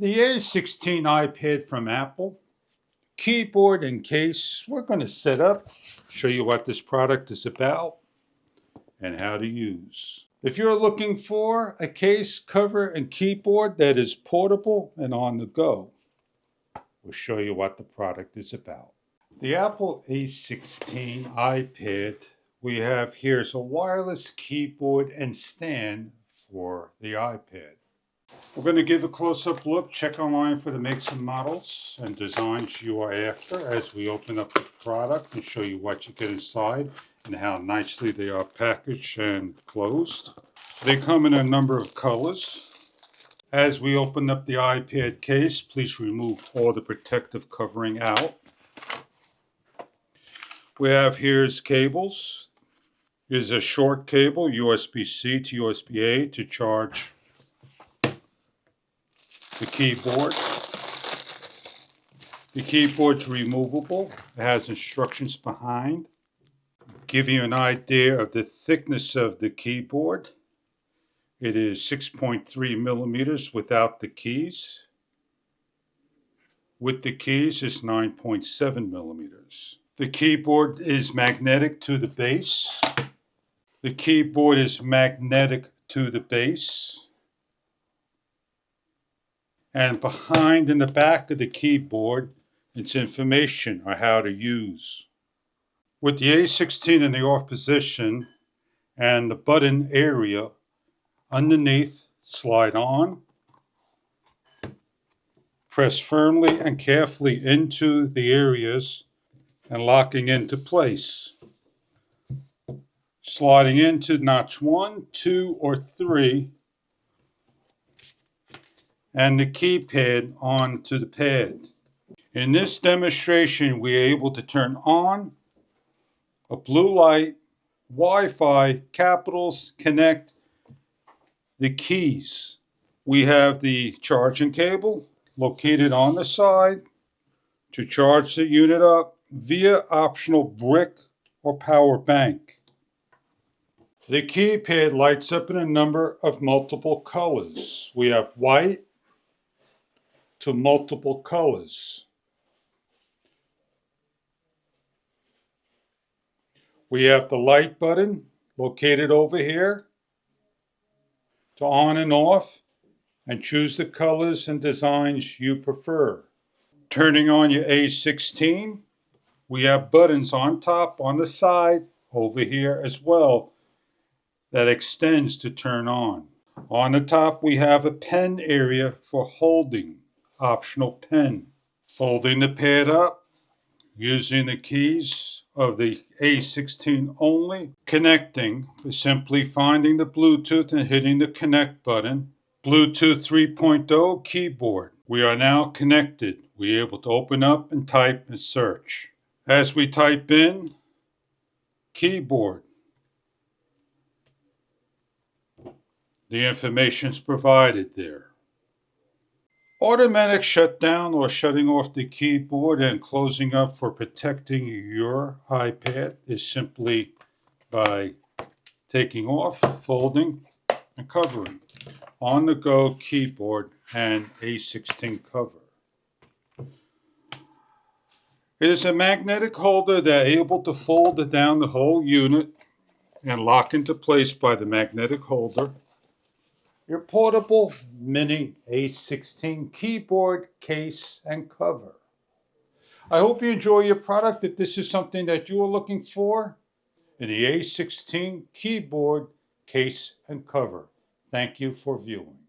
The A16 iPad from Apple, keyboard and case, we're going to set up, show you what this product is about, and how to use. If you're looking for a case, cover, and keyboard that is portable and on the go, we'll show you what the product is about. The Apple A16 iPad we have here is a wireless keyboard and stand for the iPad. We're going to give a close-up look, check online for the makes and models and designs you are after as we open up the product and show you what you get inside and how nicely they are packaged and closed. They come in a number of colors. As we open up the iPad case, please remove all the protective covering out. We have here's cables. Here's a short cable, USB-C to USB-A to charge the keyboard. The keyboard's removable. It has instructions behind. Give you an idea of the thickness of the keyboard. It is 6.3 millimeters without the keys. With the keys, it's 9.7 millimeters. The keyboard is magnetic to the base. The keyboard is magnetic to the base. And behind in the back of the keyboard, it's information on how to use. With the A16 in the off position and the button area underneath, slide on, press firmly and carefully into the areas and locking into place. Sliding into notch 1, 2, or 3, and the keypad onto the pad. In this demonstration, we are able to turn on a blue light, Wi-Fi, capitals, connect the keys. We have the charging cable located on the side to charge the unit up via optional brick or power bank. The keypad lights up in a number of multiple colors. We have white to multiple colors. We have the light button located over here to on and off and choose the colors and designs you prefer. Turning on your A16, we have buttons on top, on the side, over here as well that extends to turn on. On the top we have a pen area for holding, optional pen. Folding the pad up, using the keys of the A16 only. Connecting, simply finding the Bluetooth and hitting the connect button. Bluetooth 3.0 keyboard. We are now connected. We are able to open up and type and search. As we type in, keyboard. The information is provided there. Automatic shutdown or shutting off the keyboard and closing up for protecting your iPad is simply by taking off, folding, and covering. On-the-go keyboard and A16 cover. It is a magnetic holder that is able to fold down the whole unit and lock into place by the magnetic holder. Your portable mini A16 keyboard, case, and cover. I hope you enjoy your product. If this is something that you are looking for, in the A16 keyboard, case, and cover. Thank you for viewing.